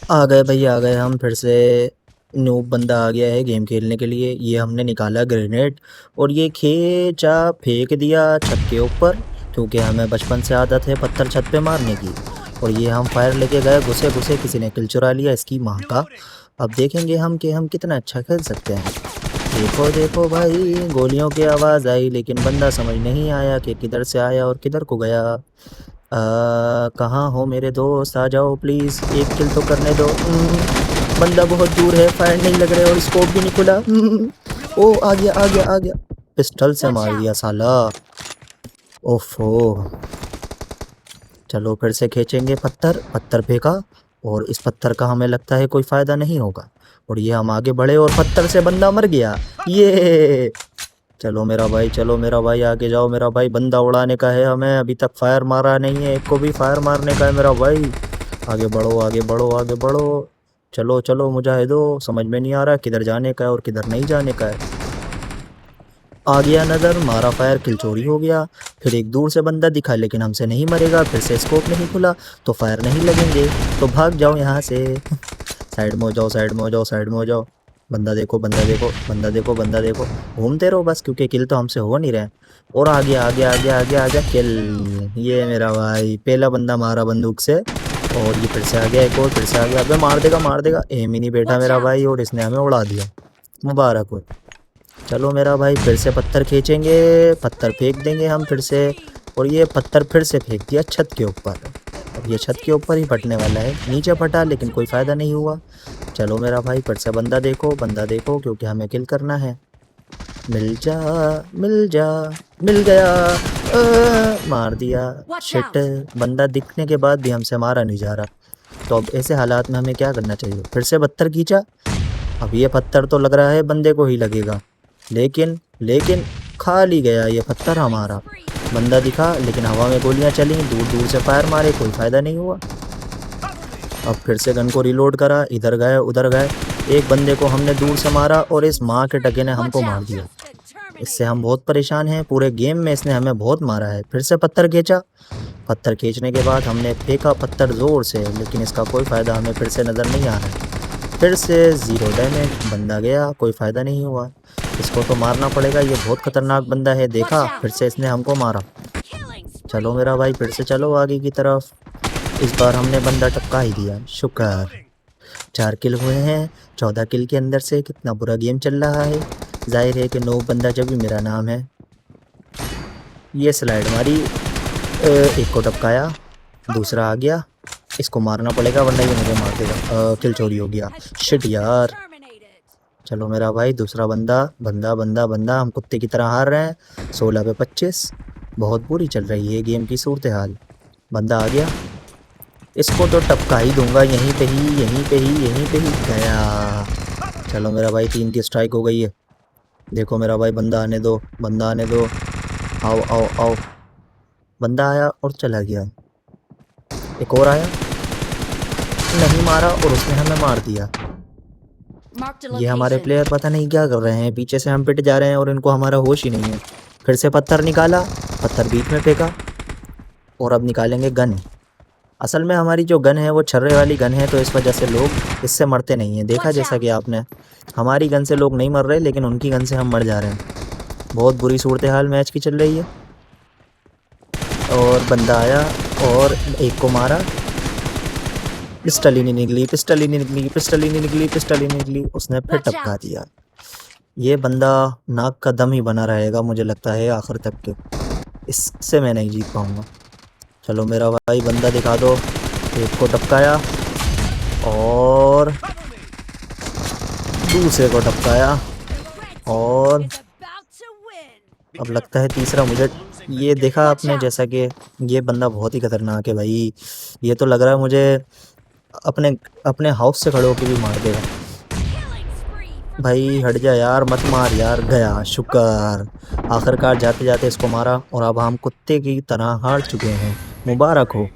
आ गए भैया, आ गए हम फिर से। नूब बंदा आ गया है गेम खेलने के लिए। ये हमने निकाला ग्रेनेड और ये खींचा फेंक दिया छत के ऊपर, क्योंकि हमें बचपन से आदत है पत्थर छत पे मारने की। और ये हम फायर लेके गए, घुसे घुसे किसी ने किल चुरा लिया इसकी माँ का। अब देखेंगे हम कि हम कितना अच्छा खेल सकते हैं। देखो देखो भाई, गोलियों की आवाज़ आई लेकिन बंदा समझ नहीं आया कि किधर से आया और किधर को गया। कहाँ हो मेरे दोस्त, आ जाओ प्लीज़, एक किल तो करने दो। बंदा बहुत दूर है, फायर नहीं लग रहे और स्कोप भी नहीं खुला। ओ आ गया आ गया आ गया, पिस्टल से मार दिया साला। ओफो, चलो फिर से खींचेंगे पत्थर। पत्थर फेंका और इस पत्थर का हमें लगता है कोई फ़ायदा नहीं होगा। और ये हम आगे बढ़े और पत्थर से बंदा मर गया। ये चलो मेरा भाई, चलो मेरा भाई, आगे जाओ मेरा भाई। बंदा उड़ाने का है हमें, अभी तक फायर मारा नहीं है, एक को भी फायर मारने का है मेरा भाई। आगे बढ़ो आगे बढ़ो आगे बढ़ो। चलो चलो मुजाहिदो, समझ में नहीं आ रहा किधर जाने का है और किधर नहीं जाने का है। आ गया नज़र, मारा फायर, किल चोरी हो गया। फिर एक दूर से बंदा दिखा लेकिन हमसे नहीं मरेगा। फिर से स्कोप नहीं खुला तो फायर नहीं लगेंगे, तो भाग जाओ यहाँ से। साइड में हो जाओ, साइड में हो जाओ, साइड में हो जाओ। बंदा देखो बंदा देखो बंदा देखो बंदा देखो, घूमते रहो बस, क्योंकि किल तो हमसे हो नहीं रहे। और आ गया आ गया आ गया आ गया आ गया किल। ये मेरा भाई पहला बंदा मारा बंदूक से। और ये फिर से आ गया एक और, फिर से आ गया। अबे मार देगा, एम ही नहीं बैठा मेरा भाई और इसने हमें उड़ा दिया। मुबारक हो। चलो मेरा भाई, फिर से पत्थर खींचेंगे, पत्थर फेंक देंगे हम फिर से। और ये पत्थर फिर से फेंक दिया छत के ऊपर। अब ये छत के ऊपर ही फटने वाला है, नीचे फटा लेकिन कोई फ़ायदा नहीं हुआ। चलो मेरा भाई, फिर से बंदा देखो बंदा देखो, क्योंकि हमें किल करना है। मिल जा मिल जा, मिल गया। मार दिया। शिट, बंदा दिखने के बाद भी हमसे मारा नहीं जा रहा। तो अब ऐसे हालात में हमें क्या करना चाहिए? फिर से पत्थर खींचा। अब ये पत्थर तो लग रहा है बंदे को ही लगेगा, लेकिन लेकिन खाली गया ये पत्थर हमारा। बंदा दिखा लेकिन हवा में गोलियां चली, दूर दूर से फायर मारे, कोई फ़ायदा नहीं हुआ। अब फिर से गन को रिलोड करा, इधर गए उधर गए। एक बंदे को हमने दूर से मारा और इस माँ के टके ने हमको मार दिया। इससे हम बहुत परेशान हैं, पूरे गेम में इसने हमें बहुत मारा है। फिर से पत्थर खींचा, पत्थर खींचने के बाद हमने फेंका पत्थर ज़ोर से, लेकिन इसका कोई फ़ायदा हमें फिर से नज़र नहीं आ रहा है। फिर से 0 डैमेज, बंदा गया, कोई फ़ायदा नहीं हुआ। इसको तो मारना पड़ेगा, ये बहुत ख़तरनाक बंदा है। देखा, फिर से इसने हमको मारा। चलो मेरा भाई, फिर से चलो आगे की तरफ। इस बार हमने बंदा टपका ही दिया, शुक्र। 4 किल हुए हैं 14 किल के अंदर से। कितना बुरा गेम चल रहा है। जाहिर है कि 9 बंदा जब भी मेरा नाम है। ये स्लाइड मारी, एक को टपकाया, दूसरा आ गया। इसको मारना पड़ेगा वरना ये मुझे मार देगा। किल चोरी हो गया, शिट यार। चलो मेरा भाई, दूसरा बंदा बंदा बंदा बंदा, हम कुत्ते की तरह हार रहे हैं। 16 पे 25, बहुत बुरी चल रही है गेम की सूरत हाल। बंदा आ गया, इसको तो टपका ही दूंगा, यहीं पे ही यहीं पे ही यहीं पे ही गया। चलो मेरा भाई, 3 की स्ट्राइक हो गई है। देखो मेरा भाई, बंदा आने दो, बंदा आने दो। आओ आओ आओ। बंदा आया और चला गया। एक और आया, नहीं मारा और उसने हमें मार दिया। ये हमारे प्लेयर पता नहीं क्या कर रहे हैं, पीछे से हम पिट जा रहे हैं और इनको हमारा होश ही नहीं है। फिर से पत्थर निकाला, पत्थर बीच में फेंका। और अब निकालेंगे गन। असल में हमारी जो गन है वो छर्रे वाली गन है, तो इस वजह से लोग इससे मरते नहीं हैं। देखा जैसा कि आपने, हमारी गन से लोग नहीं मर रहे लेकिन उनकी गन से हम मर जा रहे हैं। बहुत बुरी सूरत हाल मैच की चल रही है। और बंदा आया और एक को मारा, पिस्टल ही नहीं निकली, पिस्टल ही नहीं निकली, पिस्टल ही नहीं निकली, पिस्टल ही नहीं निकली। उसने फिर टपका दिया। ये बंदा नाक का दम ही बना रहेगा मुझे लगता है आखिर तक के, इससे मैं नहीं जीत पाऊँगा। चलो मेरा भाई, बंदा दिखा दो। एक को टपकाया और दूसरे को टपकाया और अब लगता है तीसरा मुझे। ये देखा आपने जैसा कि ये बंदा बहुत ही खतरनाक है भाई। ये तो लग रहा है मुझे अपने अपने हाउस से खड़े होकर भी मार देगा। भाई हट जा यार, मत मार यार। गया, शुक्र। आखिरकार जाते जाते इसको मारा और अब हम कुत्ते की तरह हार चुके हैं। मुबारक हो।